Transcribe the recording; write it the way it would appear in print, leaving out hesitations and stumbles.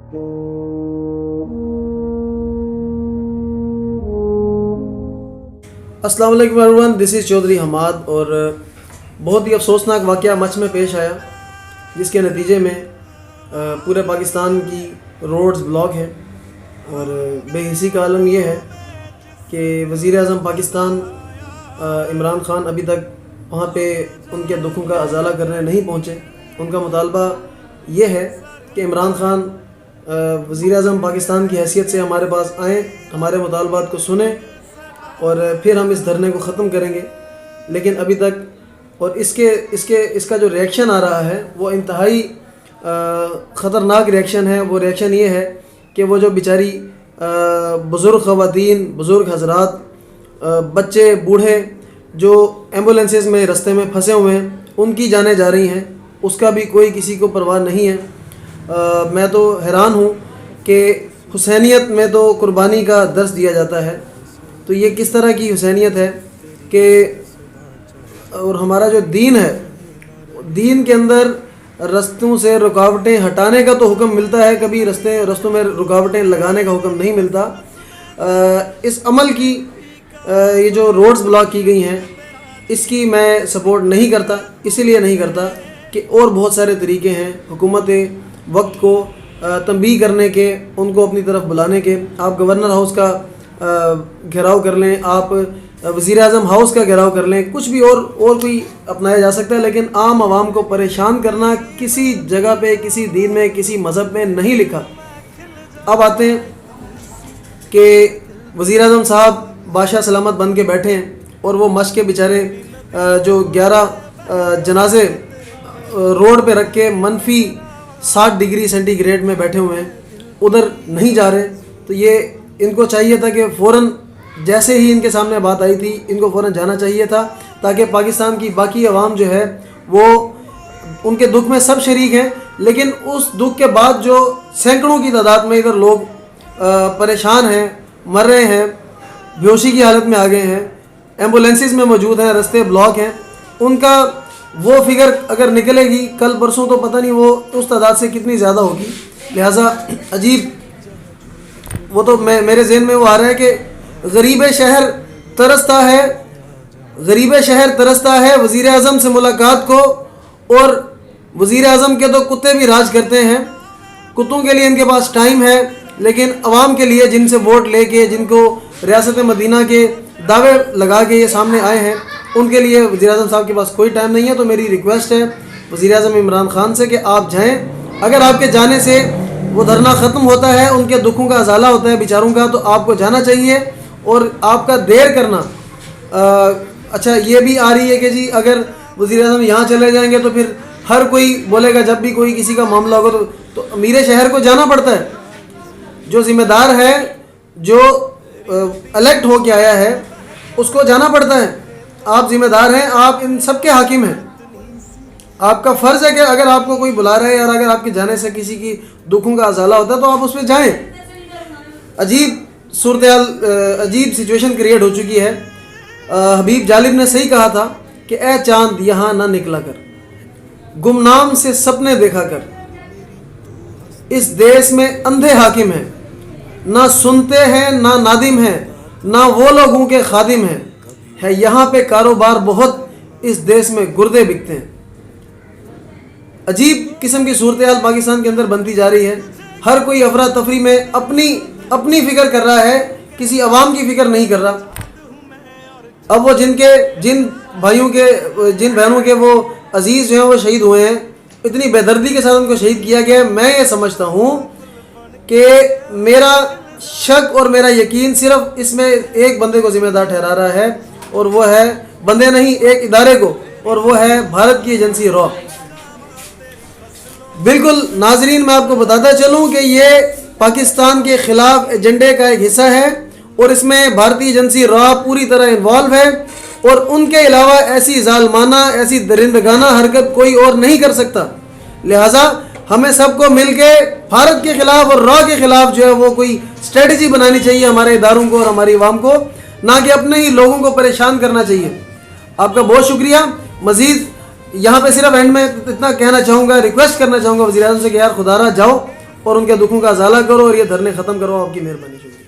अस्सलाम वालेकुम everyone, this is Chaudhry Hamad. और बहुत ही अफसोसनाक वाक़या मच में पेश आया, जिसके नतीजे में पूरे पाकिस्तान की रोड्स ब्लॉक हैं। और बेहिसी का आलम यह है कि वज़ीर आज़म पाकिस्तान इमरान ख़ान अभी तक वहाँ पे उनके दुखों का अज़ाला करने नहीं पहुँचे। उनका मुतालबा ये है कि इमरान ख़ान वज़ीर आज़म पाकिस्तान की हैसियत से हमारे पास आएँ, हमारे मुतालबात को सुने और फिर हम इस धरने को ख़त्म करेंगे। लेकिन अभी तक और इसका जो रिएक्शन आ रहा है वो इंतहाई ख़तरनाक रिएक्शन है। वो रिएक्शन ये है कि वो जो बेचारी बुज़ुर्ग ख़वातीन, बुज़ुर्ग हज़रात, बच्चे, बूढ़े जो एम्बुलेंसेस में रास्ते में फंसे हुए हैं, उनकी जानें जा रही हैं, उसका भी कोई किसी को परवाह नहीं है। मैं तो हैरान हूँ कि हुसैनियत में तो कुर्बानी का दर्स दिया जाता है, तो ये किस तरह की हुसैनियत है कि और हमारा जो दीन है, दीन के अंदर रस्तों से रुकावटें हटाने का तो हुक्म मिलता है, कभी रस्तों में रुकावटें लगाने का हुक्म नहीं मिलता। इस अमल की ये जो रोड्स ब्लॉक की गई हैं, इसकी मैं सपोर्ट नहीं करता। इसीलिए नहीं करता कि और बहुत सारे तरीके हैं हुकूमत वक्त को तंबीह करने के, उनको अपनी तरफ बुलाने के। आप गवर्नर हाउस का घेराव कर लें, आप वज़ीर आज़म हाउस का घेराव कर लें, कुछ भी और कोई अपनाया जा सकता है, लेकिन आम आवाम को परेशान करना किसी जगह पे, किसी दीन में, किसी मज़हब में नहीं लिखा। अब आते हैं कि वज़ीर आज़म साहब बादशाह सलामत बन के बैठे हैं और वो मश्क के बेचारे जो 11 जनाजे रोड पे रख के मनफी 60 डिग्री सेंटीग्रेड में बैठे हुए हैं, उधर नहीं जा रहे। तो ये इनको चाहिए था कि फ़ौरन, जैसे ही इनके सामने बात आई थी, इनको फ़ौरन जाना चाहिए था, ताकि पाकिस्तान की बाकी अवाम जो है वो उनके दुख में सब शरीक हैं। लेकिन उस दुख के बाद जो सैकड़ों की तादाद में इधर लोग परेशान हैं, मर रहे हैं, बेहोशी की हालत में आ गए हैं, एम्बुलेंसेस में मौजूद हैं, रास्ते ब्लॉक हैं, उनका वो फिगर अगर निकलेगी कल परसों तो पता नहीं वो उस तादाद से कितनी ज़्यादा होगी। लिहाजा अजीब, वो तो मेरे ज़हन में वो आ रहा है कि गरीब शहर तरसता है वज़ीर आज़म से मुलाकात को, और वज़ीर आज़म के तो कुत्ते भी राज करते हैं। कुत्तों के लिए इनके पास टाइम है, लेकिन अवाम के लिए, जिनसे वोट लेके, जिनको रियासत मदीना के दावे लगा के ये सामने आए हैं, उनके लिए वज़ीर आज़म साहब के पास कोई टाइम नहीं है। तो मेरी रिक्वेस्ट है वज़ीर आज़म इमरान ख़ान से कि आप जाएँ। अगर आपके जाने से वो धरना ख़त्म होता है, उनके दुखों का अज़ाला होता है बेचारों का, तो आपको जाना चाहिए। और आपका देर करना, अच्छा ये भी आ रही है कि जी अगर वज़ीर आज़म यहाँ चले जाएंगे तो फिर हर कोई बोलेगा, जब भी कोई किसी का मामला होगा तो अमीर शहर को जाना पड़ता है। जो ज़िम्मेदार है, जो इलेक्ट हो के आया है, उसको जाना पड़ता है। आप ज़िम्मेदार हैं, आप इन सब के हाकिम हैं। आपका फ़र्ज़ है कि अगर आपको कोई बुला रहा है, या अगर आपके जाने से किसी की दुखों का अज़ाला होता है, तो आप उस पर जाएँ। अजीब सूरत-ए-हाल, अजीब सिचुएशन क्रिएट हो चुकी है। हबीब जालिब ने सही कहा था कि ए चांद यहाँ ना निकला कर, गुमनाम से सपने देखा कर, इस देश में अंधे हाकिम हैं, ना सुनते हैं ना नादिम हैं, ना वो लोगों के खादिम हैं, है यहाँ पे कारोबार बहुत, इस देश में गुर्दे बिकते हैं। अजीब किस्म की सूरत-ए-हाल पाकिस्तान के अंदर बनती जा रही है। हर कोई अफरा तफरी में अपनी फ़िक्र कर रहा है, किसी अवाम की फ़िक्र नहीं कर रहा। अब वो जिन बहनों के वो अजीज़ जो हैं वो शहीद हुए हैं, इतनी बेदर्दी के साथ उनको शहीद किया गया है। मैं ये समझता हूँ कि मेरा शक और मेरा यकीन सिर्फ इसमें एक बंदे को ज़िम्मेदार ठहरा रहा है, और वो है, बंदे नहीं, एक इदारे को, और वो है भारत की एजेंसी रॉ। बिल्कुल नाजरीन, मैं आपको बताता चलूँ कि ये पाकिस्तान के ख़िलाफ़ एजेंडे का एक हिस्सा है, और इसमें भारतीय एजेंसी रॉ पूरी तरह इन्वॉल्व है, और उनके अलावा ऐसी जालमाना, ऐसी दरिंदगाना हरकत कोई और नहीं कर सकता। लिहाजा हमें सबको मिलके भारत के ख़िलाफ़ और रॉ के ख़िलाफ़ जो है वो कोई स्ट्रेटजी बनानी चाहिए हमारे इदारों को और हमारी आवाम को, ना कि अपने ही लोगों को परेशान करना चाहिए। आपका बहुत शुक्रिया। मज़ीद यहाँ पे सिर्फ एंड में इतना कहना चाहूँगा, रिक्वेस्ट करना चाहूँगा वज़ीर आज़म से कि यार खुदारा जाओ اور ان کے دکھوں کا ازالہ کرو اور یہ دھرنے ختم کرو. آپ کی مہربانی. شکریہ.